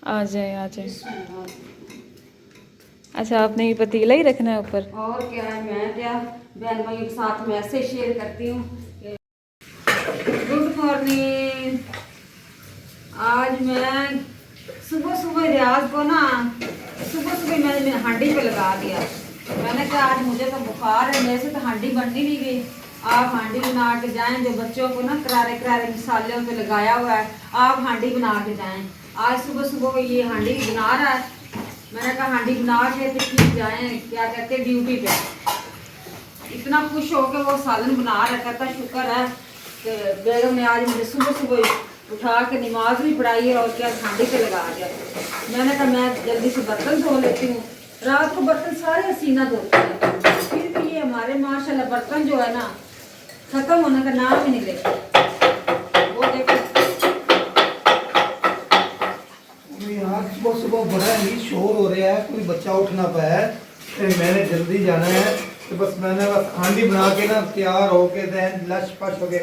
आ जाए आ जाए। अच्छा, आपने ये पतीला ही रखना है ऊपर? और क्या है, मैं क्या बहन भाइयों के साथ में ऐसे शेयर करती हूँ। Good morning. आज मैं सुबह सुबह रियाज को ना सुबह सुबह मैंने हांडी पे लगा दिया। मैंने कहा आज मुझे तो बुखार है, मेरे से तो हांडी बननी नहीं गई। आप हांडी बना के जाएं, जो बच्चों को ना करारे करारे मसालों पे लगाया हुआ है, आप हांडी बना के जाएं। आज सुबह सुबह ये हांडी बना रहा है। मैंने कहा हांडी बना के तो ठीक जाएं, क्या कहते हैं, ड्यूटी पे। इतना खुश हो के वो सालन बना रखा था। शुक्र है कि बेगम ने आज मुझे सुबह सुबह उठा के नमाज भी पढ़ाई और क्या हांडी पे लगा दिया। मैंने कहा मैं जल्दी से बर्तन धो लेती हूँ। रात को बर्तन सारे हसीना धोते हैं, फिर भी ये हमारे माशाल्लाह बर्तन जो है ना खत्म होने का नाम ही नहीं लेते। वो देखो यार, सुबह सुबह बड़ा ही शोर हो रहा है, कोई बच्चा उठ ना पाया। मैंने जल्दी जाना है तो बस मैंने हांडी बना के ना तैयार होके लश पश होके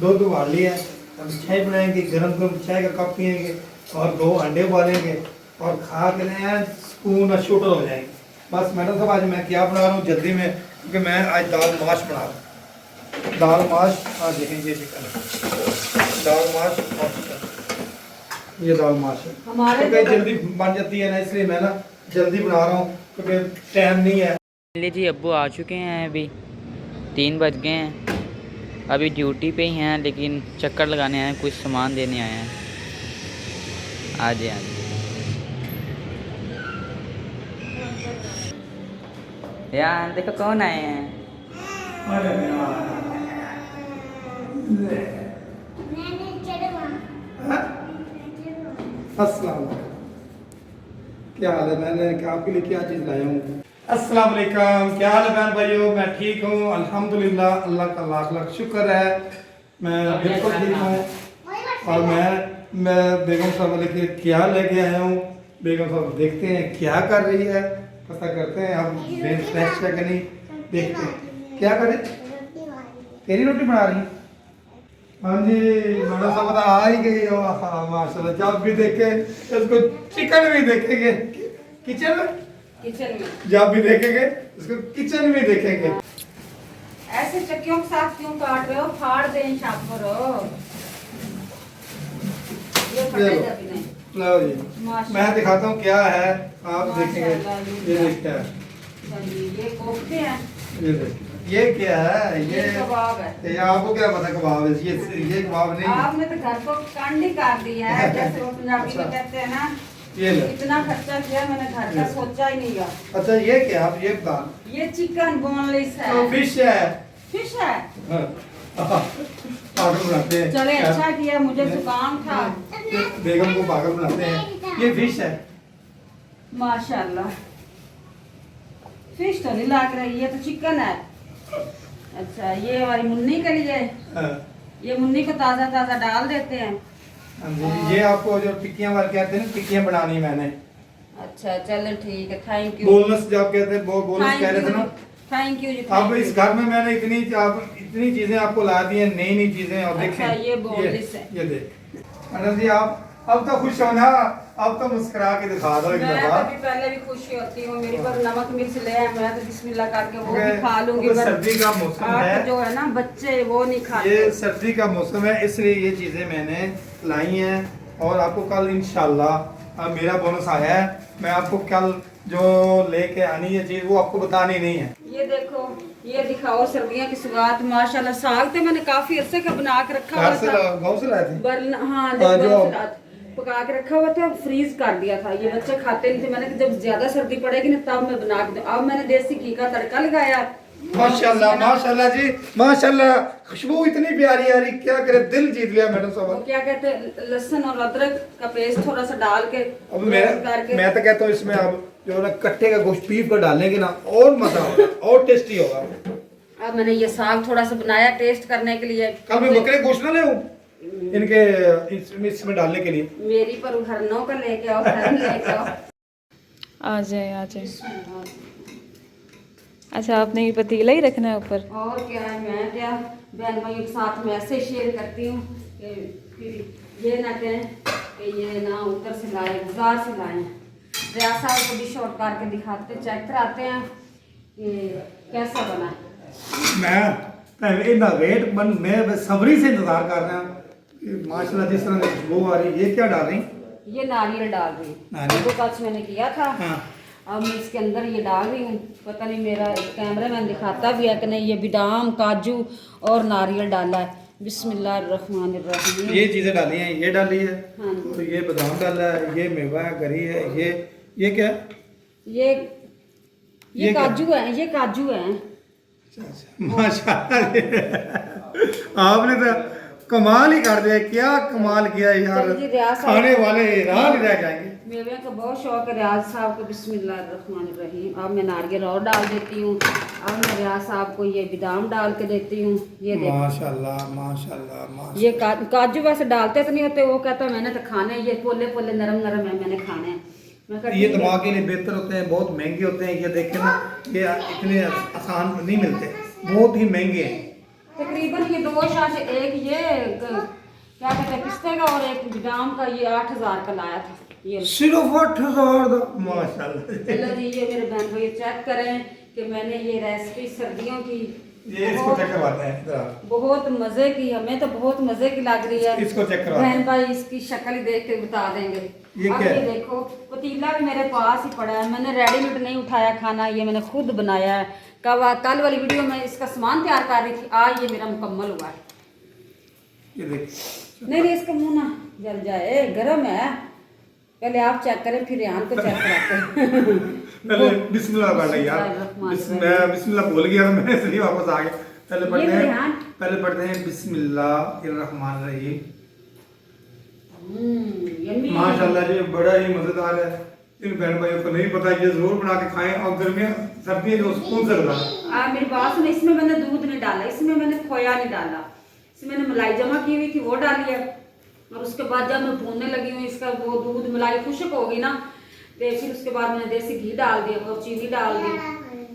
दूध उबाल लिया है। अब चाय बनाएंगे, गरम गरम चाय का कप पियेंगे और 2 अंडे उबालेंगे और खा के ना सुकून और शूटर हो जाएंगे। बस मैडम साहब, आज मैं क्या बना रहा हूँ जल्दी में, क्योंकि मैं आज दाल माश बना रहा हूँ। दाल माश, हाँ देखेंगे दाल माश और चिकन। ये दाल माश है हमारे तो जल्दी बन जाती है ना, इसलिए मैं ना जल्दी बना रहा हूँ क्योंकि टाइम नहीं है। ले जी, अब्बू आ चुके हैं, अभी 3 बज गए हैं। अभी ड्यूटी पे ही हैं, लेकिन चक्कर लगाने आए हैं, कुछ सामान देने आए हैं। आ जाए आ जाए यार, देखो कौन आए हैं। अस्सलाम वालेकुम। क्या हाल है? मैंने आपके लिए क्या चीज़ लाया हूँ। अस्सलाम वालेकुम, क्या हाल है बहन भाइयों? मैं ठीक हूँ अल्हम्दुलिल्लाह, अल्लाह का लाख लाख शुक्र है। मैं बिल्कुल ठीक हूँ और मैं बेगम साहब लेके क्या लेके आया हूँ। बेगम साहब देखते हैं क्या कर रही है, पता करते हैं। अब फ्रेश है कि नहीं देखते हैं। क्या करे? तेरी रोटी बना रही? हाँ जी, मैडम साहब आ ही गई हो। हाँ माशाल्लाह, जब भी देखे इसको चिकन भी देखेंगे किचन में, जब भी देखेंगे इसको किचन में देखेंगे। ऐसे चक्कियों के साथ क्यों काट रहे हो? फाड़ दें शापर हो। ये फटेगा भी नहीं। लो जी, मैं दिखाता हूँ क्या है, आप देखेंगे। ये देखिए, ये कोफ्ते हैं। ये देखिए, ये क्या है? ये कबाब है। ये आपको क्या पता कबाब है? ये कबाब नहीं। आपने तो घर को कांडी कर दी है, जैसे वो पंजाबी में कहते हैं ना। ये ले, इतना खर्चा किया मैंने, घर का सोचा ही नहीं। अच्छा ये क्या? आप ये बता। ये चिकन बोनलेस है। तो फिश है। फिश है। पागल बनाते हैं। चले, अच्छा किया, मुझे जुकाम था। बेगम को पागल बनाते हैं। ये फिश है माशाल्लाह। फिश तो नहीं लग रही है, तो चिकन है। अच्छा, ये हमारी मुन्नी के लिए, ये मुन्नी को ताजा ताजा डाल देते हैं। हाँ जी, ये आपको जो टिक्कियां वाले कहते हैं ना, टिक्कियां बनानी मैंने। अच्छा चलो ठीक है, थैंक यू। बोनस जब कहते हैं, बोनस कह रहे थे ना। थैंक यू जी। अब इस घर में मैंने इतनी चीजें आपको ला दी हैं, नई नई चीजें। और देखें, अच्छा, ये बोनलेस है। ये देख मैडम जी, आप अब तो खुश हो ना? अब तो मुस्कुरा के दिखा दो एक मैं दफा। कभी पहले भी खुशी होती हूँ, मेरी पर नमक मिर्च ले आए, मैं तो बिस्मिल्लाह करके वो भी खा लूंगी। तो सर्दी का मौसम है, जो है ना बच्चे वो नहीं खाते। ये सर्दी का मौसम है, इसलिए ये चीजें मैंने लाई हैं। और आपको कल इंशाल्लाह मेरा बोनस आया है, मैं आपको कल जो लेके आनी है चीज वो आपको बतानी नहीं है। ये देखो, ये दिखाओ सर्दियों की सौगात। माशाल्लाह, साग तो मैंने काफी अरसे का बना के रखा हुआ था। गाँव से लाए थे। हाँ, पका के रखा हुआ था, फ्रीज कर दिया था। ये बच्चे खाते नहीं थे। मैंने जब ज्यादा सर्दी पड़ेगी ना तब मैं बना के दूं। अब मैंने देसी घी का तड़का लगाया। माशाल्लाह माशाल्लाह जी, माशाल्लाह, खुशबू इतनी प्यारी आ रही, क्या करे, दिल जीत लिया मैडम वो साहब। क्या कहते हैं, लहसुन और अदरक का पेस्ट थोड़ा सा डाल के अब मैं तो कहता हूँ इसमें अब जो ना कट्टे का गोश्त पीस कर डालेंगे ना, और मजा होगा और टेस्टी होगा। अब मैंने ये साग थोड़ा सा बनाया टेस्ट करने के लिए। कल मैं बकरे गोश्त ना ले इनके इसमें डालने के लिए। मेरी पर घरनों का लेके आओ, घर लेके आओ। आ जाए आ जाए। अच्छा, आपने ये पतीला ही रखना है ऊपर? और क्या है, मैं क्या बहन भाइयों के साथ में ऐसे शेयर करती हूँ कि फिर ये ना कहें कि ये ना उधर से लाए, बाजार से लाए हैं। रियाज साहब को भी शॉर्ट करके दिखाते, चेक कराते हैं कि कैसा बना है। मैं इनका वेट बन मैं बेसब्री से इंतजार कर रहा हूँ कि माशाल्लाह जिस तरह की खुशबू आ रही है। ये क्या डाल रही? ये नारियल डाल रही नारियल। हूँ, कल मैंने किया था। हाँ। अब मैं इसके अंदर ये डाल रही हूँ, पता नहीं मेरा कैमरा मैन दिखाता भी है कि नहीं। ये बादाम, काजू और नारियल डाला है। बिस्मिल्लाहिर्रहमानिर्रहीम। ये चीज़ें डाली हैं, ये डाली है हाँ। और ये बादाम डाला है, ये मेवा है, गरी है, ये क्या है? ये ये क्या? काजू है, ये काजू है। माशाल्लाह आपने तो कमाल ही कर दिया। क्या कमाल किया यार, चलिए रियाज साहब- खाने वाले हैरान ही रह जाएंगे। मेवे का बहुत शौक है रियाज साहब को। बिस्मिल्लाहिर्रहमानिर्रहीम। अब मैं नारियल और डाल देती हूँ। अब मैं रियाज साहब को ये बादाम डाल के देती हूँ। ये देखो, माशाल्लाह माशाल्लाह माशाल्लाह। ये काजू वैसे डालते तो नहीं होते, वो कहता है मैंने तो खाने हैं, ये पोले पोले नरम नरम है, मैंने खाने हैं। मैं कहा ये ठीक है। दिमाग के लिए बेहतर होते हैं, बहुत महंगे होते हैं। ये देखें ना, ये इतने आसान नहीं मिलते, बहुत ही महंगे हैं। तकरीबन ये 2 शाह से एक ये क्या कहते हैं पिस्ते का और एक बादाम का, ये 8000 का लाया था। ये सिर्फ 8000 माशाल्लाह। चलो जी, ये मेरे बहन भाई चेक करें कि मैंने ये रेसिपी सर्दियों की ये इसको चेक करवाते हैं इधर आओ। बहुत मजे की, हमें तो बहुत मजे की लग रही है। इसको चेक करवाते हैं। बहन भाई इसकी शक्ल ही देख के बता देंगे। ये अब क्या ये है? देखो, पतीला भी मेरे पास ही पड़ा है, मैंने रेडीमेड नहीं उठाया खाना, ये मैंने खुद बनाया है। कल वाली वीडियो में इसका सामान तैयार कर रही थी, आज ये मेरा मुकम्मल हुआ है। ये देख, नहीं इसका मुंह ना जल जाए, गर्म है। पहले आप चेक करें, फिर रेहान को चेक कराते हैं। पहले बिस्मिल्लाह पढ़ ले यार। मैं बिस्मिल्लाह भूल गया तो मैं इसलिए वापस आ गया। पहले पढ़ते हैं बिस्मिल्लाहिर्रहमानिर्रहीम। यम्मी। माशाल्लाह जी, बड़ा ही मजेदार है। इन बहन भाइयों को नहीं पता, ये जरूर बना के खाएं और गर्मियाँ सर्दियाँ जो सुकून से गुजारें। मेरी बात सुनो, इसमें मैंने दूध नहीं डाला, इसमें मैंने खोया नहीं डाला, इसमें मैंने मलाई जमा की हुई थी वो डाली है। और उसके बाद जब मैं भूनने लगी हूँ, इसका वो दूध मलाई खुश्क हो गई ना, तो फिर उसके बाद मैंने देसी घी डाल दिया और चीनी डाल दी।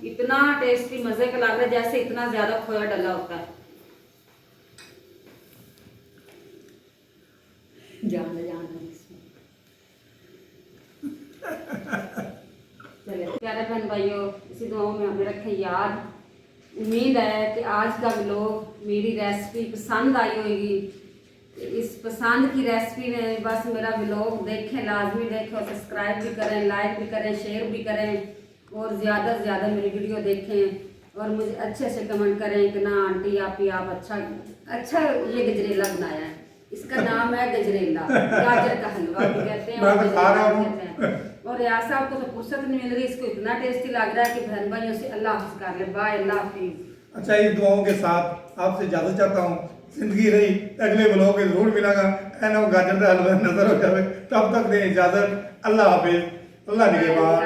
इतना टेस्टी मजे का लग रहा है, जैसे इतना ज्यादा खोया डला होता है। जान चले प्यारे बहन भाइयों, इसी दुआओं में हमें रखें याद। उम्मीद है कि आज का व्लॉग मेरी रेसिपी पसंद आई होगी। इस पसंद की रेसिपी में बस मेरा व्लॉग देखें, लाजमी देखें और सब्सक्राइब भी करें, लाइक भी करें, शेयर भी करें और ज़्यादा से ज़्यादा मेरी वीडियो देखें और मुझे अच्छे से कमेंट करें कि ना आंटी आप अच्छा ये गजरेला बनाया है। इसका नाम है गजरेला, गाजर का हलवा भी कहते हैं और गजरेला भी कहते हैं। और रियाज साहब को तो फुर्सत नहीं मिल रही, इसको इतना टेस्टी लग रहा है कि बहन भाइयों से अल्लाह हाफ़िज़ कर ले। बाय, अल्लाह हाफिज़। अच्छा, इस दुआओं के साथ आपसे इजाजत चाहता हूँ। जिंदगी रही अगले ब्लॉग में जरूर मिलेगा। गाजर का हलवा नजर हो जाए, तब तक दें इजाजत। अल्लाह हाफिज, अल्लाह निगहबान।